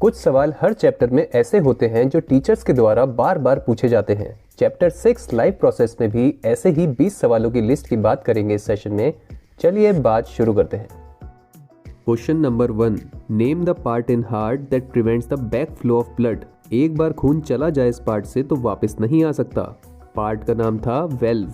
कुछ सवाल हर चैप्टर में ऐसे होते हैं जो टीचर्स के द्वारा बार बार पूछे जाते हैं। चैप्टर 6 लाइफ प्रोसेस में भी ऐसे ही 20 सवालों की लिस्ट की बात करेंगे इस सेशन में। चलिए बात शुरू करते हैं। Question number 1, name the part in heart that prevents the back flow of blood. एक बार खून चला जाए इस पार्ट से तो वापस नहीं आ सकता। पार्ट का नाम था valve.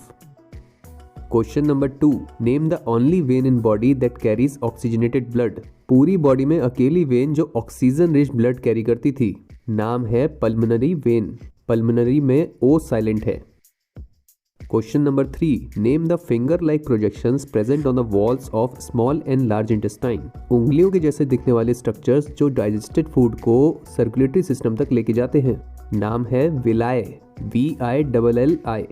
Question number 2, name the only when in body that carries oxygenated blood. पूरी बॉडी में अकेली वेन जो ऑक्सीजन रिच ब्लड कैरी करती थी, नाम है पल्मोनरी वेन। पल्मोनरी में ओ साइलेंट है। Question number 3, name the finger like projections present on the walls of small and large intestine. उंगलियों के जैसे दिखने वाले स्ट्रक्चर्स जो डाइजेस्टेड फूड को सर्कुलेटरी सिस्टम तक लेके जाते हैं, नाम है villi, VILLI।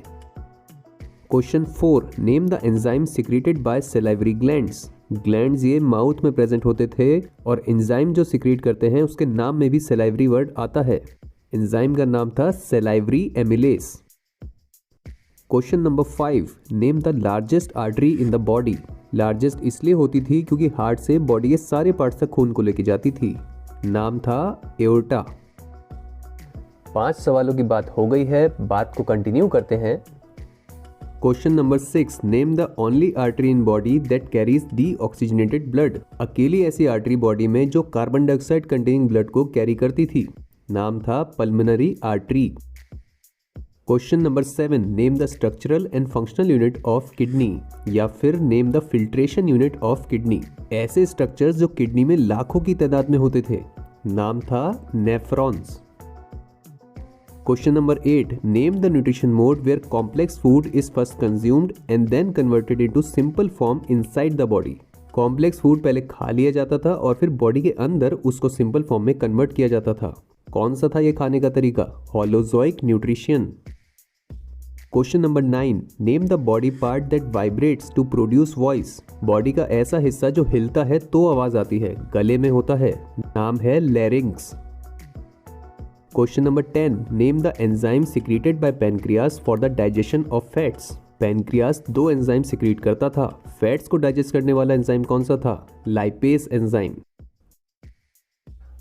Question 4, name the enzyme secreted bye salivary glands. Glands ये माउथ में प्रेजेंट होते थे और एंजाइम जो सिक्रेट करते हैं उसके नाम में भी सैलिवरी वर्ड आता है। एंजाइम का नाम था salivary amylase. Question number 5, name the largest artery in the body. Largest इसलिए होती थी क्योंकि हार्ट से बॉडी के सारे पार्ट्स तक खून को लेके जाती थी, नाम था एओर्टा। 5 सवालों की बात हो गई है, बात को कंटिन्यू करते हैं। Question number 6, name the only artery in body that carries deoxygenated blood. अकेली ऐसी आर्टरी बॉडी में जो कार्बन डाइऑक्साइड कंटेनिंग ब्लड को कैरी करती थी, नाम था pulmonary artery. Question number 7, name the structural and functional unit of kidney, या फिर name the filtration unit of kidney. ऐसे स्ट्रक्चर्स जो किडनी में लाखों की तादाद में होते थे, नाम था nephrons. Question number 8, name the nutrition mode where complex food is first consumed and then converted into simple form inside the body. Complex food पहले खा लिया जाता था और फिर बॉडी के अंदर उसको सिंपल फॉर्म में कन्वर्ट किया जाता था। कौन सा था ये खाने का तरीका? Holozoic nutrition. Question number 9, name the body part that vibrates to produce voice. Body का ऐसा हिस्सा जो हिलता है तो आवाज आती है, गले में होता है, नाम है larynx. Question number 10, name the enzyme secreted by pancreas for the digestion of fats. Pancreas 2 enzyme secrete करता था। फैट्स को डाइजेस्ट करने वाला एंजाइम कौन सा था? Lipase enzyme.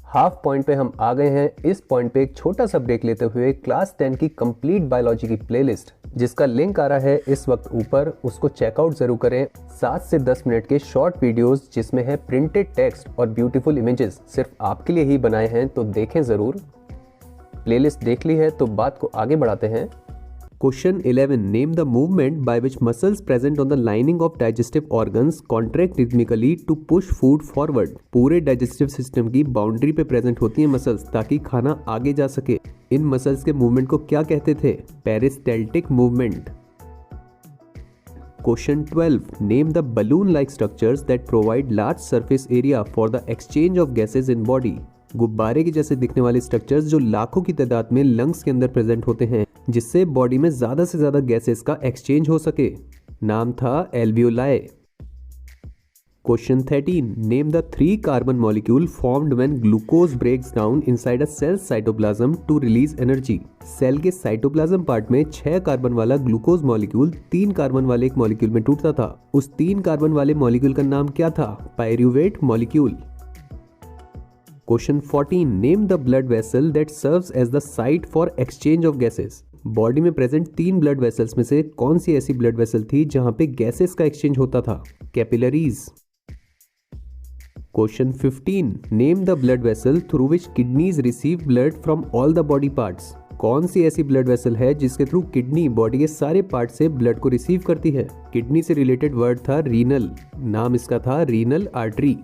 हाफ पॉइंट पे हम आ गए हैं। इस पॉइंट पे एक छोटा सा ब्रेक लेते हुए क्लास 10 की कंप्लीट बायोलॉजी की प्लेलिस्ट, जिसका लिंक आ रहा है इस वक्त ऊपर, उसको चेकआउट जरूर करें। 7 से 10 मिनट के शॉर्ट वीडियोस जिसमें है प्रिंटेड टेक्स्ट और ब्यूटीफुल इमेजेस, सिर्फ आपके लिए ही बनाए हैं, तो देखें जरूर। प्लेलिस्ट देख ली है तो बात को आगे बढ़ाते हैं। Question 11, name the movement by which muscles present on the lining of digestive organs contract rhythmically to push food forward. पूरे डाइजेस्टिव सिस्टम की बाउंड्री पे प्रेजेंट होती हैं मसल्स ताकि खाना आगे जा सके। इन मसल्स के मूवमेंट को क्या कहते थे? Peristaltic movement. Question 12, name the balloon like structures that provide large surface area for the exchange of gases in body. गुब्बारे के जैसे दिखने वाले स्ट्रक्चर्स जो लाखों की तादाद में लंग्स के अंदर प्रेजेंट होते हैं, जिससे बॉडी में ज्यादा से ज्यादा गैसेस का एक्सचेंज हो सके, नाम था alveoli. Question 13, name the 3 carbon molecule formed when glucose breaks down inside a cell cytoplasm to release energy. Cell के साइटोप्लाज्म पार्ट में 6 कार्बन वाला ग्लूकोज मॉलिक्यूल 3 कार्बन वाले एक मॉलिक्यूल में टूटता था। उस 3 कार्बन वाले मॉलिक्यूल का नाम क्या था? Pyruvate molecule. Question 14, name the blood vessel that serves as the site for exchange of gases. Body में प्रेजेंट 3 ब्लड वेसल्स में से कौन सी ऐसी ब्लड वेसल थी जहां पे गैसेस का एक्सचेंज होता था? Capillaries. Question 15, name the blood vessel through which kidneys receive blood from all the body parts. कौन सी ऐसी ब्लड वेसल है जिसके थ्रू किडनी बॉडी के सारे पार्ट से ब्लड को रिसीव करती है? किडनी से रिलेटेड वर्ड था रीनल, नाम इसका था रीनल आर्टरी।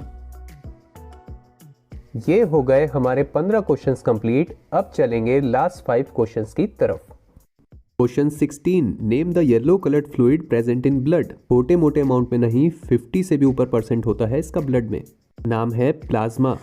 ये हो गए हमारे 15 क्वेश्चंस कंप्लीट। अब चलेंगे लास्ट 5 क्वेश्चंस की तरफ। Question 16, name the yellow coloured fluid present in blood. छोटे मोटे अमाउंट में नहीं, 50 से भी ऊपर % होता है इसका ब्लड में, नाम है plasma.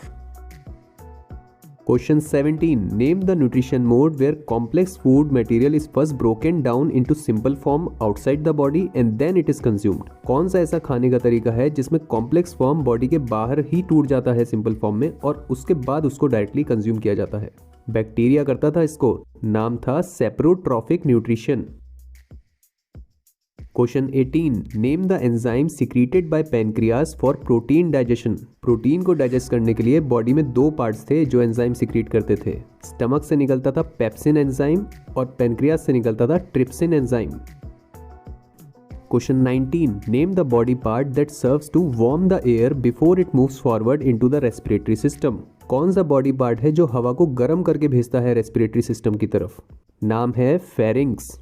Question 17, name the nutrition mode where complex food material is first broken down into simple form outside the body and then it is consumed. कौन सा ऐसा खाने का तरीका है जिसमें कॉम्प्लेक्स फॉर्म बॉडी के बाहर ही टूट जाता है सिंपल फॉर्म में और उसके बाद उसको डायरेक्टली कंज्यूम किया जाता है? बैक्टीरिया करता था इसको, नाम था saprotrophic nutrition. Question 18, name the enzyme secreted by pancreas for protein digestion. Protein को डाइजेस्ट करने के लिए बॉडी में दो पार्ट्स थे जो एंजाइम सिक्रीट करते थे। स्टमक से निकलता था पेप्सिन एंजाइम और पैनक्रियास से निकलता था trypsin enzyme. Question 19, name the body part that serves to warm the air before it moves forward into the respiratory system. कौन सा बॉडी पार्ट है जो हवा को गर्म करके भेजता है रेस्पिरेटरी सिस्टम की तरफ? नाम है फेरिंग्स।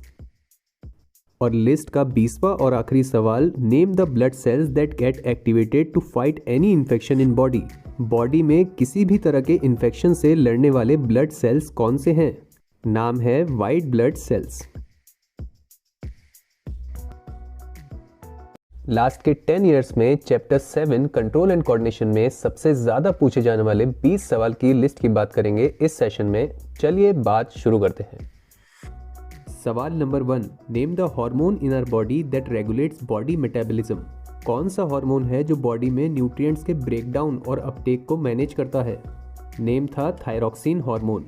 और लिस्ट का 20वां और आखिरी सवाल, name the blood cells that get activated to fight any infection in body. Body में किसी भी तरह के इन्फेक्शन से लड़ने वाले ब्लड सेल्स कौन से हैं? नाम है वाइट ब्लड सेल्स। लास्ट के 10 इयर्स में चैप्टर 7 कंट्रोल एंड कोऑर्डिनेशन में सबसे ज्यादा पूछे जाने वाले 20 सवाल की लिस्ट की बात करेंगे इस सेशन में। चलिए बात शुरू करते हैं। सवाल नंबर 1, name the hormone in our body that regulates body metabolism. कौन सा हार्मोन है जो बॉडी में न्यूट्रिएंट्स के ब्रेकडाउन और अपटेक को मैनेज करता है? नेम था थायरॉक्सिन हार्मोन।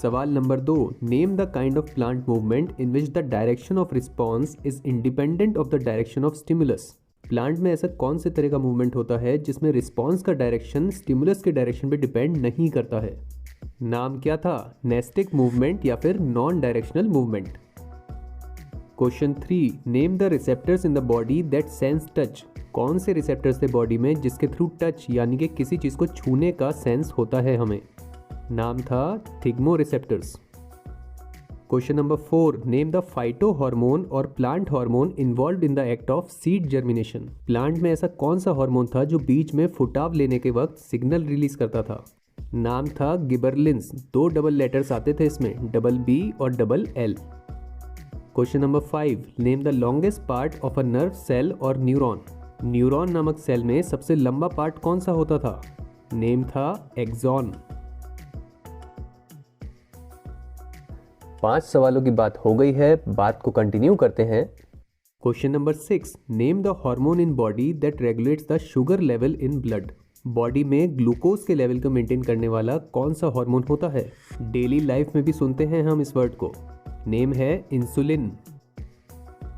सवाल number 2, name the kind of plant movement in which the direction of response is independent of the direction of stimulus. Plant में ऐसा कौन से तरह का मूवमेंट होता है जिसमें रिस्पॉन्स का डायरेक्शन स्टिमुलस के डायरेक्शन पे डिपेंड नहीं करता है? नाम क्या था? नेस्टिक मूवमेंट या फिर non directional movement. Question 3, name the receptors in the body that sense touch. कौन से रिसेप्टर्स थे बॉडी में जिसके थ्रू टच यानी कि किसी चीज को छूने का सेंस होता है हमें? नाम था thigmoreceptors. Question number 4, name the phytohormone or plant hormone involved in the act of seed germination. Plant में ऐसा कौन सा हार्मोन था जो बीज में फुटाव लेने के वक्त सिग्नल रिलीज करता था? नाम था गिबरलिंस। 2 डबल लेटर्स आते थे इसमें, डबल बी और double L. Question number 5, name the longest part of a nerve cell or neuron. Neuron नामक सेल में सबसे लंबा पार्ट कौन सा होता था? नेम था एक्सॉन। 5 सवालों की बात हो गई है, बात को कंटिन्यू करते हैं। Question number 6, name the hormone in body that regulates the sugar level in blood. Body में ग्लूकोज के लेवल को मेंटेन करने वाला कौन सा हार्मोन होता है? डेली लाइफ में भी सुनते हैं हम इस वर्ड को। नेम है insulin.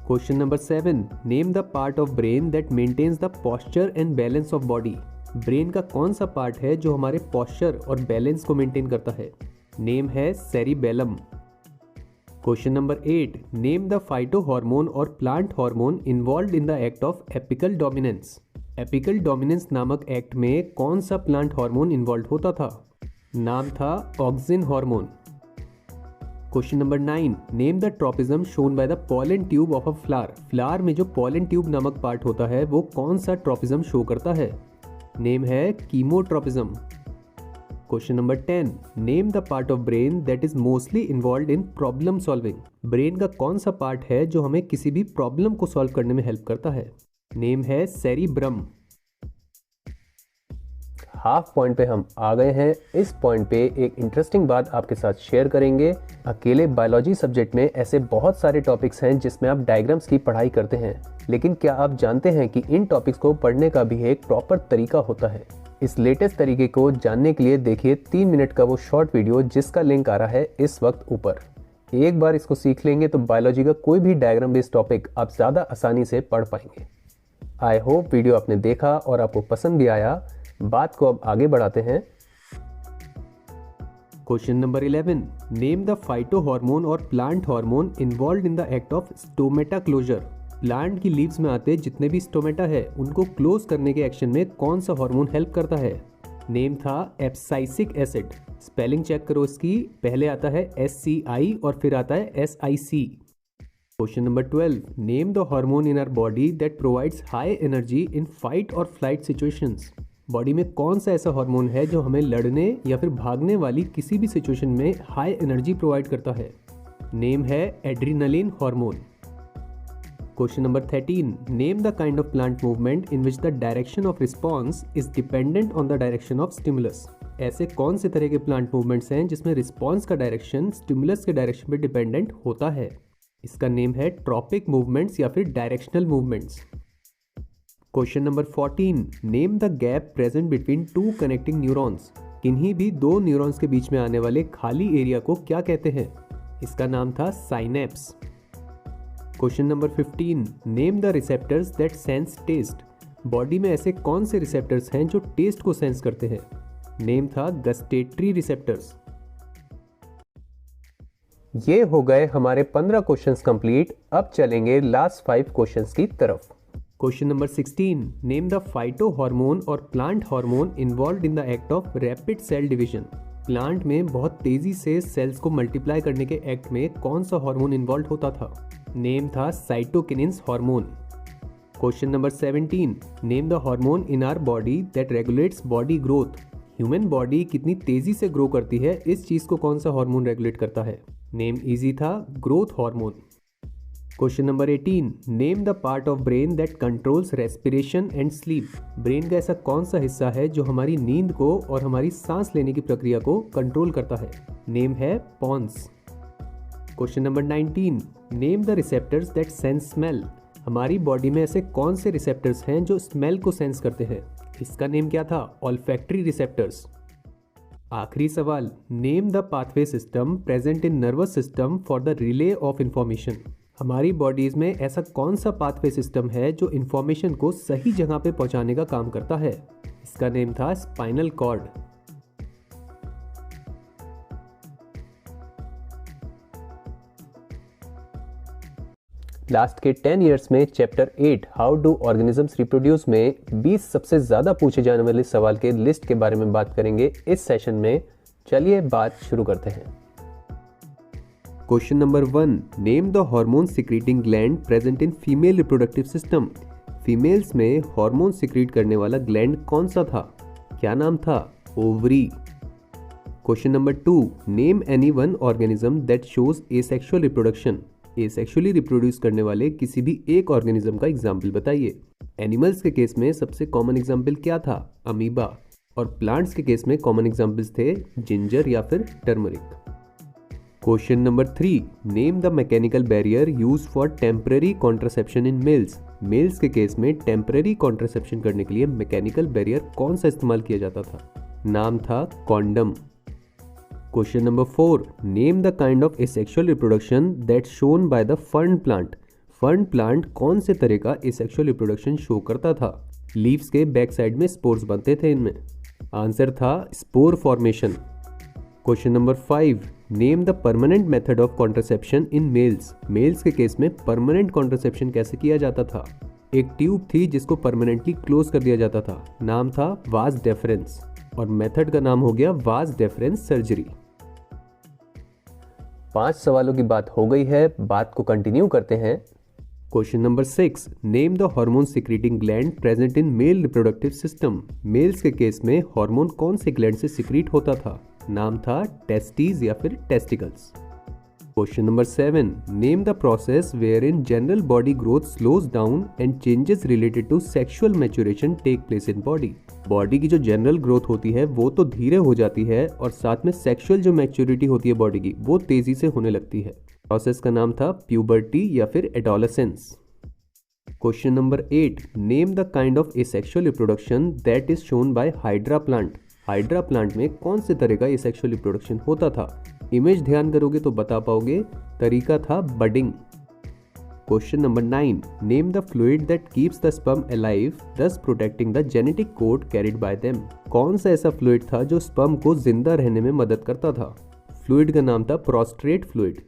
Question number 7, name the part of brain that maintains the posture and balance of body. Brain का कौन सा पार्ट है जो हमारे पोस्चर और बैलेंस को मेंटेन करता है? नेम है cerebellum. Question number 8, name the phytohormone or plant hormone involved in the act of apical dominance. Apical dominance नामक एक्ट में कौन सा प्लांट हार्मोन इन्वॉल्व होता था? नाम था auxin hormone. Question number 9, name the tropism shown by the pollen tube of a flower. Flower में जो पॉलन ट्यूब नामक पार्ट होता है वो कौन सा ट्रोपिज्म शो करता है? नेम है chemotropism. Question number 10, name the part of brain that is mostly involve in problem solving. Brain का कौन सा पार्ट है जो हमें किसी भी प्रॉब्लम को सॉल्व करने में हेल्प करता है? नेम है सेरिब्रम। हाफ पॉइंट पे हम आ गए हैं। इस पॉइंट पे एक इंटरेस्टिंग बात आपके साथ शेयर करेंगे। अकेले बायोलॉजी सब्जेक्ट में ऐसे बहुत सारे टॉपिक्स हैं जिसमें आप डायग्राम्स की पढ़ाई करते हैं, लेकिन क्या आप जानते हैं कि इन टॉपिक्स को पढ़ने का भी एक प्रॉपर तरीका होता है? इस लेटेस्ट तरीके को जानने के लिए देखिए 3 मिनट का वो शॉर्ट वीडियो जिसका लिंक आ रहा है इस वक्त ऊपर। एक बार इसको सीख लेंगे तो बायोलॉजी का कोई भी डायग्राम बेस्ड टॉपिक आप ज़्यादा आसानी से पढ़ पाएंगे। आई होप वीडियो आपने देखा और आपको पसंद भी आया। बात को अब आगे बढ़ाते हैं। Question number 11, name the phytohormone or plant hormone involved in the act of stomata closure. Plant की लीव्स में आते जितने भी स्टोमेटा है उनको क्लोज करने के एक्शन में कौन सा हार्मोन हेल्प करता है? नेम था एब्साइसिक एसिड। स्पेलिंग चेक करो इसकी, पहले आता है SCI और फिर आता है SIC। Question number 12, name the hormone in our body that provides high energy in fight or flight situations. Body में कौन सा ऐसा हार्मोन है जो हमें लड़ने या फिर भागने वाली किसी भी सिचुएशन में हाई एनर्जी प्रोवाइड करता है? नेम है adrenaline hormone. Question number 13, name the kind of plant movement in which the direction of response is dependent on the direction of stimulus. ऐसे कौन से तरह के प्लांट मूवमेंट्स हैं जिसमें रिस्पॉन्स का डायरेक्शन स्टिमुलस के डायरेक्शन पे डिपेंडेंट होता है? इसका नेम है ट्रॉपिक मूवमेंट्स या फिर directional movements. Question number 14, name the gap present between 2 connecting neurons. किन्हीं भी 2 न्यूरॉन्स के बीच में आने वाले खाली एरिया को क्या कहते हैं? इसका नाम था synapse. Question number 15, name the receptors that sense taste. Body में ऐसे कौन से रिसेप्टर्स हैं जो टेस्ट को सेंस करते हैं? नेम था गस्टेटरी रिसेप्टर्स। ये हो गए हमारे 15 क्वेश्चंस कंप्लीट। अब चलेंगे लास्ट 5 क्वेश्चंस की तरफ। Question number 16, name the phytohormone or plant hormone involved in the act of rapid cell division. Plant में बहुत तेजी से सेल्स को मल्टीप्लाई करने के एक्ट में कौन सा हार्मोन इन्वॉल्व होता था? नेम था cytokinins hormone. Question number 17, name the hormone in our body that regulates body growth. Human body कितनी तेजी से ग्रो करती है, इस चीज को कौन सा हार्मोन रेगुलेट करता है? नेम इजी था, growth hormone. Question number 18, name the part of brain that controls respiration and sleep. Brain का ऐसा कौन सा हिस्सा है जो हमारी नींद को और हमारी सांस लेने की प्रक्रिया को कंट्रोल करता है? नेम है pons. Question number 19, name the receptors that sense smell. हमारी बॉडी में ऐसे कौन से रिसेप्टर्स हैं जो स्मेल को सेंस करते हैं? इसका नेम क्या था? Olfactory receptors. आखिरी सवाल, name the pathway system present in nervous system for the relay of information. हमारी बॉडीज में ऐसा कौन सा पाथवे सिस्टम है जो इंफॉर्मेशन को सही जगह पे पहुंचाने का काम करता है? इसका नेम था स्पाइनल कॉर्ड। लास्ट के 10 इयर्स में chapter 8 how do organisms reproduce में 20 सबसे ज्यादा पूछे जाने वाले सवाल के लिस्ट के बारे में बात करेंगे इस सेशन में। चलिए बात शुरू करते हैं। Question number 1, name the hormone secreting gland present in female reproductive system. Females में हार्मोन सिक्रीट करने वाला ग्लैंड कौन सा था? क्या नाम था? Ovary. Question number 2, name any one organism that shows asexual reproduction. Asexually reproduce करने वाले किसी भी एक ऑर्गेनिज्म का एग्जाम्पल बताइए। एनिमल्स के केस में सबसे कॉमन एग्जाम्पल क्या था? अमीबा। और प्लांट्स के केस में कॉमन एग्जाम्पल्स थे जिंजर या फिर turmeric. Question number 3, name the mechanical barrier used for temporary contraception in males. Males के केस में टेम्पररी कॉन्ट्रासेप्शन करने के लिए मैकेनिकल बैरियर कौन सा इस्तेमाल किया जाता था? नाम था condom. Question number 4, name the kind of asexual reproduction that shown by the fern plant. Fern plant कौन से तरह का एसेक्सुअल रिप्रोडक्शन शो करता था? लीव्स के बैक साइड में स्पोर्स बनते थे इनमें। आंसर था spore formation. Question number 5, name the permanent method of contraception in males. Males के केस में परमानेंट कॉन्ट्रासेप्शन कैसे किया जाता था? एक ट्यूब थी जिसको परमानेंटली क्लोज कर दिया जाता था। नाम था वास डेफरेंस और मेथड का नाम हो गया वास डेफरेंस सर्जरी। 5 सवालों की बात हो गई है, बात को कंटिन्यू करते हैं। Question number 6, name the hormone secreting gland present in male reproductive system. Males के केस में हार्मोन कौन से ग्लैंड से सिक्रीट होता था? नाम था टेस्टीज या फिर testicles. Question number 7, name the process where in general body growth slows down and changes related to sexual maturation take place in body. Body की जो जनरल ग्रोथ होती है वो तो धीरे हो जाती है और साथ में सेक्सुअल जो मैच्योरिटी होती है बॉडी की वो तेजी से होने लगती है। प्रोसेस का नाम था प्यूबर्टी या फिर adolescence. Question number 8, name the kind of asexual reproduction that is shown by hydra plant. Hydra plant में कौन से तरह का एसेक्सुअल रिप्रोडक्शन होता था? इमेज ध्यान करोगे तो बता पाओगे। तरीका था budding. Question number 9, name the fluid that keeps the sperm alive thus protecting the genetic code carried by them. कौन सा ऐसा फ्लूइड था जो स्पर्म को जिंदा रहने में मदद करता था? फ्लूइड का नाम था prostate fluid.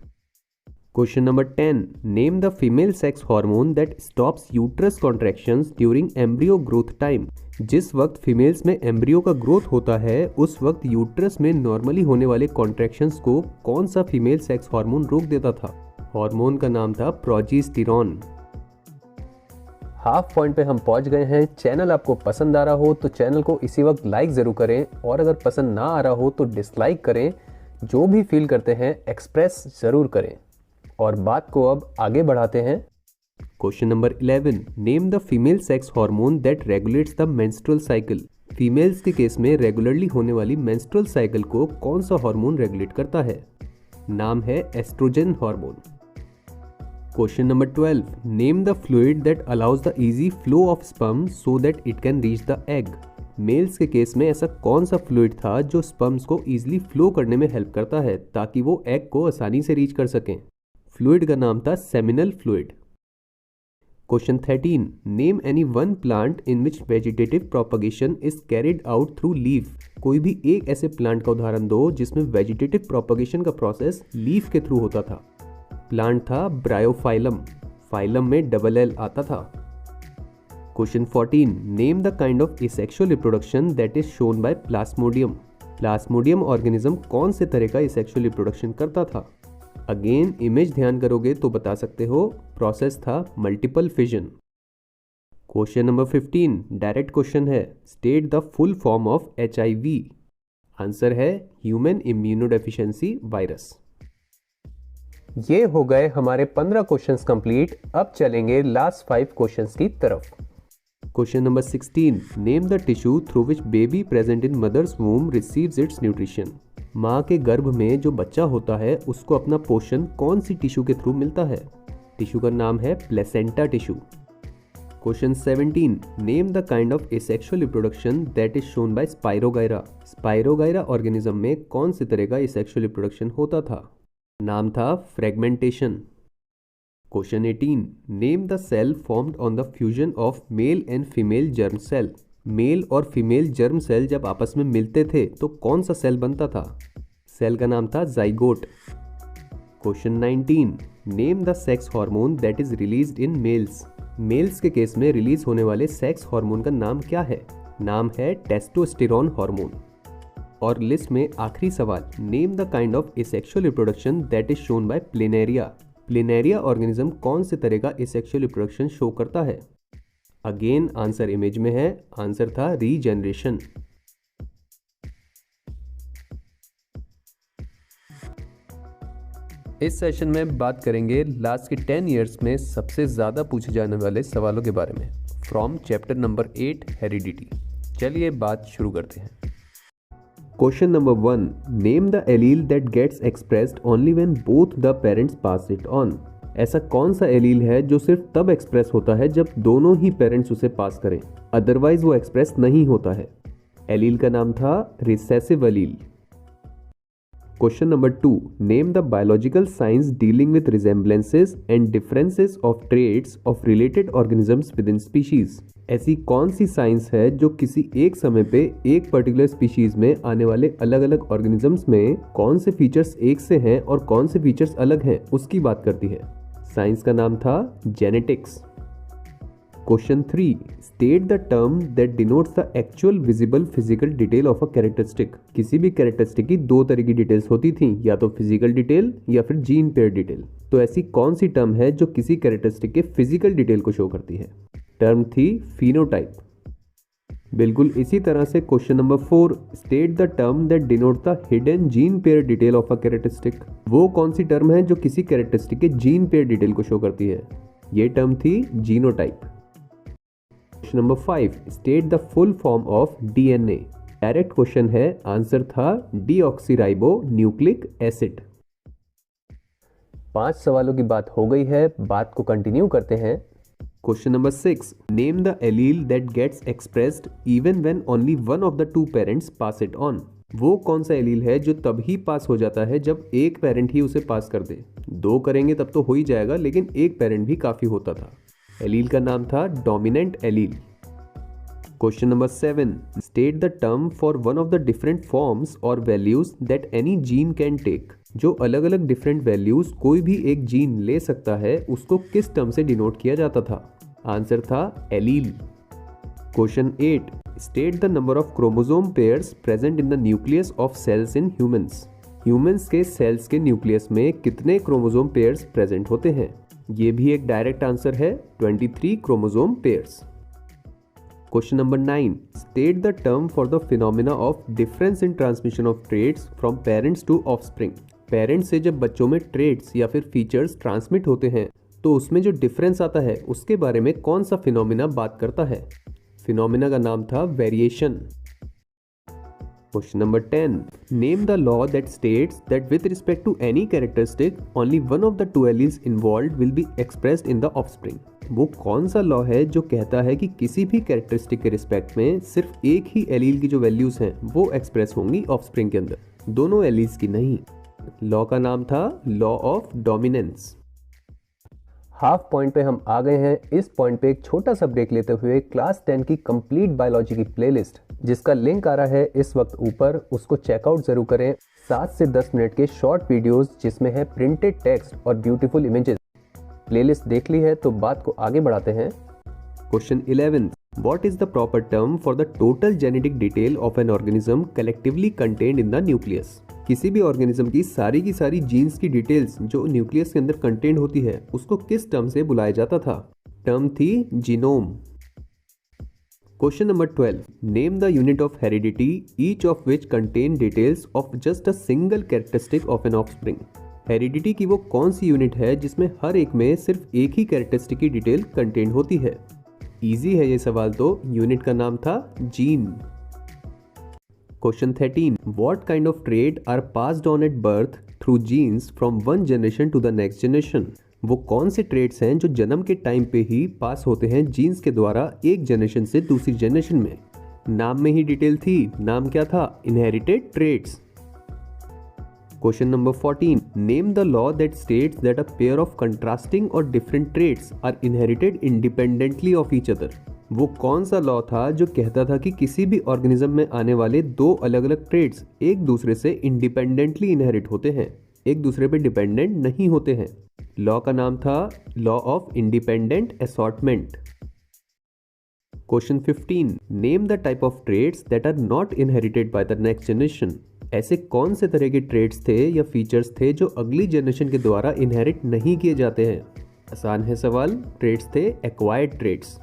Question number 10, name the female sex hormone that stops uterus contractions during embryo growth time. जिस वक्त फीमेल्स में एम्ब्रियो का ग्रोथ होता है उस वक्त यूट्रस में नॉर्मली होने वाले कॉन्ट्रैक्शंस को कौन सा फीमेल सेक्स हार्मोन रोक देता था? हार्मोन का नाम था प्रोजेस्टेरॉन। हाफ पॉइंट पे हम पहुंच गए हैं। चैनल आपको पसंद आ रहा हो तो चैनल को इसी वक्त लाइक जरूर करें और अगर पसंद ना आ रहा हो तो डिसलाइक करें। जो भी फील करते हैं एक्सप्रेस जरूर करें। और बात को अब आगे बढ़ाते हैं। Question number 11, name the female sex hormone that regulates the menstrual cycle. Females के केस में रेगुलरली होने वाली मेंस्ट्रुअल साइकिल को कौन सा हार्मोन रेगुलेट करता है? नाम है estrogen hormone. Question number 12, name the fluid that allows the easy flow of sperm so that it can reach the egg. Males के केस में ऐसा कौन सा फ्लूइड था जो स्पर्म्स को इजीली फ्लो करने में हेल्प करता है ताकि वो एग को आसानी से रीच कर सकें? फ्लूइड का नाम था seminal fluid. Question 13, name any one plant in which vegetative propagation is carried out through leaf. कोई भी एक ऐसे प्लांट का उदाहरण दो जिसमें वेजिटेटिव प्रोपगेशन का प्रोसेस लीफ के थ्रू होता था। प्लांट था ब्रायोफाइलम, फाइलम में डबल एल आता था। Question 14, name the kind of asexual reproduction that is shown by plasmodium. Plasmodium organism कौन से तरह का एसेक्सुअल रिप्रोडक्शन करता था? अगेन इमेज ध्यान करोगे तो बता सकते हो, प्रोसेस था multiple fission. Question number 15, direct question है, state the full form of HIV। Answer है ह्यूमन इम्यूनोडेफिशिएंसी वायरस। ये हो गए हमारे 15 क्वेश्चंस कंप्लीट। अब चलेंगे लास्ट 5 क्वेश्चंस की तरफ। Question number 16, name the tissue through which baby present in mother's womb receives its nutrition. माँ के गर्भ में जो बच्चा होता है उसको अपना पोषण कौन सी टिश्यू के थ्रू मिलता है? टिश्यू का नाम है placenta tissue. Question 17, name the kind of asexual reproduction that is shown by spirogyra. Spirogyra organism में कौन सी तरह का एसेक्सुअल रिप्रोडक्शन होता था? नाम था fragmentation. Question 18, name the cell formed on the fusion of male and female germ cell. Male और female germ cell जब आपस में मिलते थे तो कौन सा सेल बनता था? सेल का नाम था zygote. Question 19, name the sex hormone that is released in males. Males के केस में रिलीज होने वाले सेक्स हार्मोन का नाम क्या है? नाम है टेस्टोस्टेरोन हार्मोन। और लिस्ट में आखिरी सवाल, name the kind of asexual reproduction that is shown by planaria. Planaria organism कौन से तरह का एसेक्सुअल रिप्रोडक्शन शो करता है? अगेन आंसर इमेज में है, आंसर था रीजेनरेशन। इस सेशन में बात करेंगे लास्ट के 10 इयर्स में सबसे ज़्यादा पूछे जाने वाले सवालों के बारे में फ्रॉम चैप्टर नंबर 8 हेरिडिटी। चलिए बात शुरू करते हैं। Question number 1, name the allele that gets expressed only when both the parents pass it on. ऐसा कौन सा एलील है जो सिर्फ तब एक्सप्रेस होता है जब दोनों ही पेरेंट्स उसे पास करें, अदरवाइज वो एक्सप्रेस नहीं होता है? एलील का नाम था recessive allele. Question number 2, name the biological science dealing with resemblances and differences of traits of related organisms within species. ऐसी कौन सी साइंस है जो किसी एक समय पे एक पर्टिकुलर स्पीशीज में आने वाले अलग अलग ऑर्गेनिजम्स में कौन से फीचर्स एक से हैं और कौन से फीचर्स अलग हैं उसकी बात करती है? साइंस का नाम था genetics. Question 3, state the term that denotes the actual visible physical detail of a characteristic. किसी भी कैरेक्टरिस्टिक की दो तरह की डिटेल्स होती थी, या तो फिजिकल डिटेल या फिर जीन पेयर डिटेल। तो ऐसी कौन सी टर्म है जो किसी कैरेक्टरिस्टिक के फिजिकल डिटेल को शो करती है? टर्म थी फिनोटाइप। बिल्कुल इसी तरह से question number 4, state the term that denote the hidden gene pair detail of a characteristic. वो कौन सी टर्म है जो किसी कैरेक्टरिस्टिक के जीन पेयर डिटेल को शो करती है? ये टर्म थी genotype. Question number 5, state the full form of DNA. Direct question है, आंसर था डीऑक्सीराइबो न्यूक्लिक एसिड। 5 सवालों की बात हो गई है, बात को कंटिन्यू करते हैं। Question number 6, name the allele that gets expressed even when only one of the two parents pass it on. वो कौन सा एलील है जो तभी पास हो जाता है जब एक पेरेंट ही उसे पास कर दे? 2 करेंगे तब तो हो ही जाएगा, लेकिन एक पेरेंट भी काफी होता था। एलील का नाम था dominant allele. Question number 7, state the term for one of the different forms or values that any gene can take. जो अलग अलग डिफरेंट वैल्यूज कोई भी एक जीन ले सकता है उसको किस टर्म से डिनोट किया जाता था? आंसर था allele. Question 8, state the number of chromosome pairs present in the nucleus of cells in humans. Humans के सेल्स के न्यूक्लियस में कितने क्रोमोसोम पेयर्स प्रेजेंट होते हैं? ये भी एक डायरेक्ट आंसर है, 23 chromosome pairs. Question number 9, state the term for the phenomena of difference in transmission of traits from parents to offspring. Parents से जब बच्चों में ट्रेट्स या फिर फीचर्स ट्रांसमिट होते हैं तो उसमें जो डिफरेंस आता है उसके बारे में कौन सा फिनोमिना बात करता है? फिनोमिना का नाम था variation. Question number 10, name the law that states that with respect to any characteristic only one of the two alleles involved will be expressed in the offspring. वो कौन सा लॉ है जो कहता है कि किसी भी कैरेक्टरिस्टिक के रिस्पेक्ट में सिर्फ एक ही एलील की जो वैल्यूज हैं वो एक्सप्रेस होंगी ऑफस्प्रिंग के अंदर, दोनों एलील्स की नहीं। लॉ का नाम था law of dominance. Half point पे हम आ गए हैं। इस पॉइंट पे एक छोटा सा ब्रेक लेते हुए क्लास 10 की कंप्लीट बायोलॉजी की प्लेलिस्ट, जिसका लिंक आ रहा है इस वक्त ऊपर, उसको चेकआउट जरूर करें। 7 से 10 मिनट के शॉर्ट वीडियोस जिसमें है प्रिंटेड टेक्स्ट और ब्यूटीफुल इमेजेस। प्लेलिस्ट देख ली है तो बात को आगे बढ़ाते हैं। Question 11, what is the proper term for the total genetic detail of an organism collectively contained in the nucleus? किसी भी ऑर्गेनिज्म की सारी जीन्स की डिटेल्स जो न्यूक्लियस के अंदर कंटेंट होती है उसको किस टर्म से बुलाया जाता था? टर्म थी genome. Question number 12, name the unit of heredity each of which contain details of just a single characteristic of an offspring. Heredity की वो कौन सी यूनिट है जिसमें हर एक में सिर्फ एक ही कैरेक्टरिस्टिक की डिटेल कंटेन होती है? इजी है ये सवाल, तो यूनिट का नाम था gene. Question 13, what kind of trait are passed on at birth through genes from one generation to the next generation? वो कौन से ट्रेट्स हैं जो जन्म के टाइम पे ही पास होते हैं जीन्स के द्वारा एक जनरेशन से दूसरी जनरेशन में? नाम में ही डिटेल थी, नाम क्या था? Inherited traits. Question number 14, name the law that states that a pair of contrasting or different traits are inherited independently of each other. वो कौन सा लॉ था जो कहता था कि किसी भी ऑर्गेनिज्म में आने वाले दो अलग अलग ट्रेट्स एक दूसरे से इंडिपेंडेंटली इनहेरिट होते हैं, एक दूसरे पे डिपेंडेंट नहीं होते हैं? लॉ का नाम था law of independent assortment. Question 15, name the type of traits that are not inherited by the next generation. ऐसे कौन से तरह के ट्रेट्स थे या फीचर्स थे जो अगली जनरेशन के द्वारा इनहेरिट नहीं किए जाते हैं? आसान है सवाल, ट्रेट्स थे एक्वायर्ड ट्रेट्स।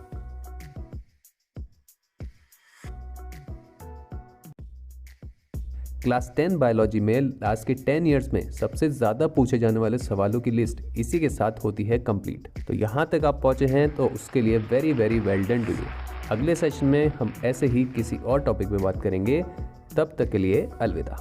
क्लास 10 बायोलॉजी में लास्ट के 10 इयर्स में सबसे ज़्यादा पूछे जाने वाले सवालों की लिस्ट इसी के साथ होती है कंप्लीट। तो यहाँ तक आप पहुँचे हैं तो उसके लिए very very well done to you. अगले सेशन में हम ऐसे ही किसी और टॉपिक पे बात करेंगे। तब तक के लिए अलविदा।